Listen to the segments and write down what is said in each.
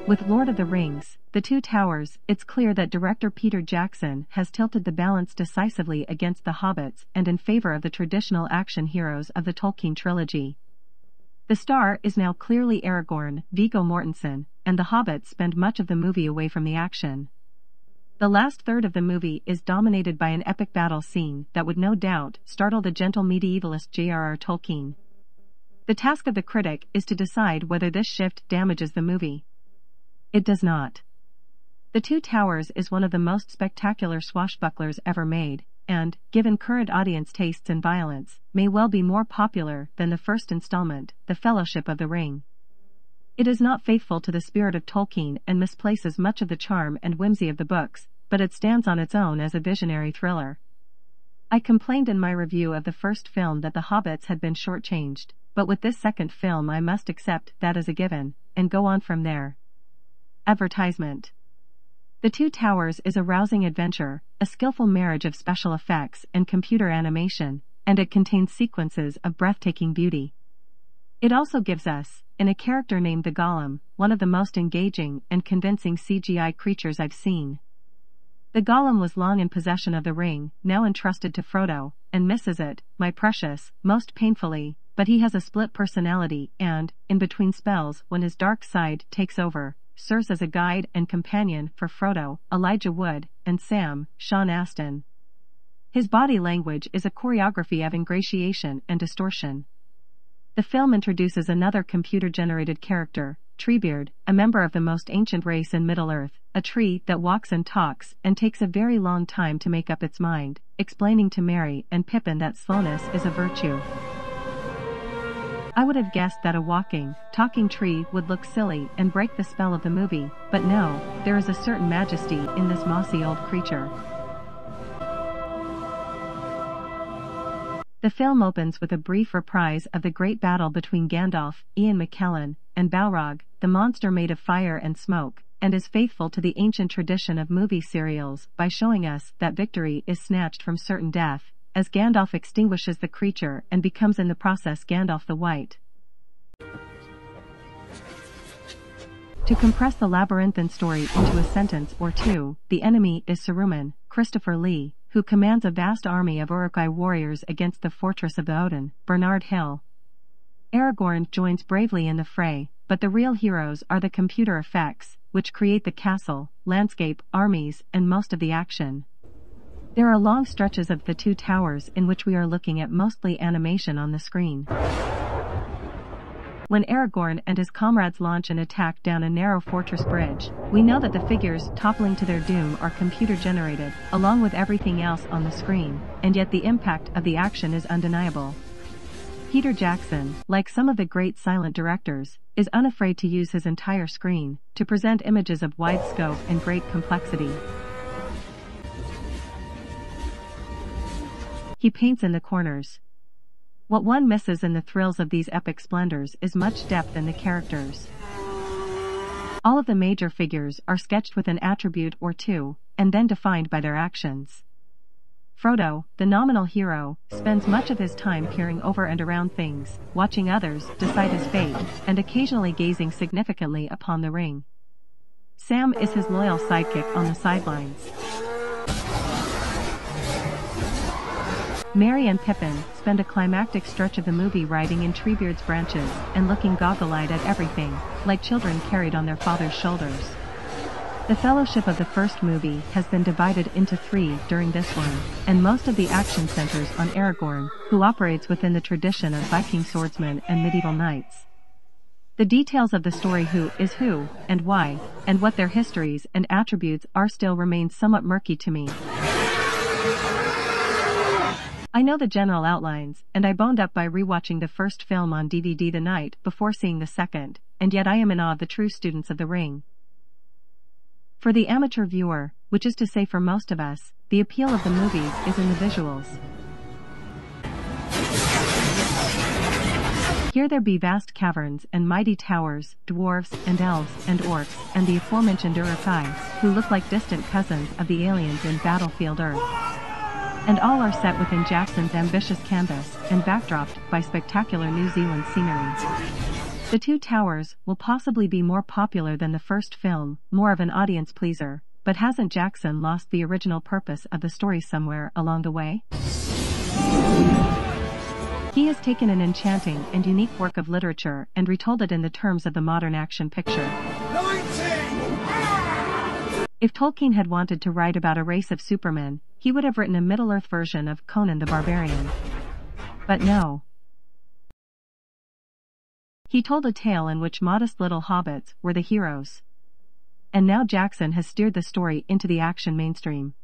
With Lord of the Rings, The Two Towers, it's clear that director Peter Jackson has tilted the balance decisively against the hobbits and in favor of the traditional action heroes of the Tolkien trilogy. The star is now clearly Aragorn, Viggo Mortensen, and the hobbits spend much of the movie away from the action. The last third of the movie is dominated by an epic battle scene that would no doubt startle the gentle medievalist J.R.R. Tolkien. The task of the critic is to decide whether this shift damages the movie. It does not. The Two Towers is one of the most spectacular swashbucklers ever made, and, given current audience tastes in violence, may well be more popular than the first installment, The Fellowship of the Ring. It is not faithful to the spirit of Tolkien and misplaces much of the charm and whimsy of the books, but it stands on its own as a visionary thriller. I complained in my review of the first film that the hobbits had been shortchanged, but with this second film I must accept that as a given, and go on from there. Advertisement. The Two Towers is a rousing adventure, a skillful marriage of special effects and computer animation, and it contains sequences of breathtaking beauty. It also gives us, in a character named the Golem, one of the most engaging and convincing CGI creatures I've seen. The Golem was long in possession of the ring, now entrusted to Frodo, and misses it, my precious, most painfully, but he has a split personality and, in between spells when his dark side takes over, serves as a guide and companion for Frodo, Elijah Wood, and Sam, Sean Astin. His body language is a choreography of ingratiation and distortion. The film introduces another computer-generated character, Treebeard, a member of the most ancient race in Middle-earth, a tree that walks and talks and takes a very long time to make up its mind, explaining to Merry and Pippin that slowness is a virtue. I would have guessed that a walking, talking tree would look silly and break the spell of the movie, but no, there is a certain majesty in this mossy old creature. The film opens with a brief reprise of the great battle between Gandalf, Ian McKellen, and Balrog, the monster made of fire and smoke, and is faithful to the ancient tradition of movie serials by showing us that victory is snatched from certain death, as Gandalf extinguishes the creature and becomes in the process Gandalf the White. To compress the labyrinthine story into a sentence or two, the enemy is Saruman, Christopher Lee, who commands a vast army of Uruk-hai warriors against the fortress of the Odin, Bernard Hill. Aragorn joins bravely in the fray, but the real heroes are the computer effects, which create the castle, landscape, armies, and most of the action. There are long stretches of The Two Towers in which we are looking at mostly animation on the screen. When Aragorn and his comrades launch an attack down a narrow fortress bridge, we know that the figures toppling to their doom are computer-generated, along with everything else on the screen, and yet the impact of the action is undeniable. Peter Jackson, like some of the great silent directors, is unafraid to use his entire screen to present images of wide scope and great complexity. He paints in the corners. What one misses in the thrills of these epic splendors is much depth in the characters. All of the major figures are sketched with an attribute or two, and then defined by their actions. Frodo, the nominal hero, spends much of his time peering over and around things, watching others decide his fate, and occasionally gazing significantly upon the ring. Sam is his loyal sidekick on the sidelines. Merry and Pippin spend a climactic stretch of the movie riding in Treebeard's branches and looking goggle-eyed at everything, like children carried on their father's shoulders. The Fellowship of the first movie has been divided into 3 during this one, and most of the action centers on Aragorn, who operates within the tradition of Viking swordsmen and medieval knights. The details of the story, who is who, and why, and what their histories and attributes are, still remain somewhat murky to me. I know the general outlines, and I boned up by rewatching the first film on DVD the night before seeing the second, and yet I am in awe of the true students of the ring. For the amateur viewer, which is to say for most of us, the appeal of the movies is in the visuals. Here there be vast caverns and mighty towers, dwarves and elves and orcs, and the aforementioned Uruk-hai, who look like distant cousins of the aliens in Battlefield Earth. And all are set within Jackson's ambitious canvas and backdropped by spectacular New Zealand scenery. The Two Towers will possibly be more popular than the first film, more of an audience pleaser, but hasn't Jackson lost the original purpose of the story somewhere along the way? He has taken an enchanting and unique work of literature and retold it in the terms of the modern action picture. 19! If Tolkien had wanted to write about a race of supermen, he would have written a Middle-earth version of Conan the Barbarian. But no. He told a tale in which modest little hobbits were the heroes. And now Jackson has steered the story into the action mainstream.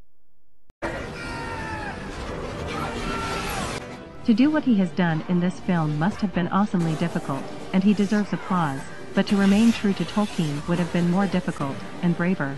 To do what he has done in this film must have been awesomely difficult, and he deserves applause, but to remain true to Tolkien would have been more difficult, and braver.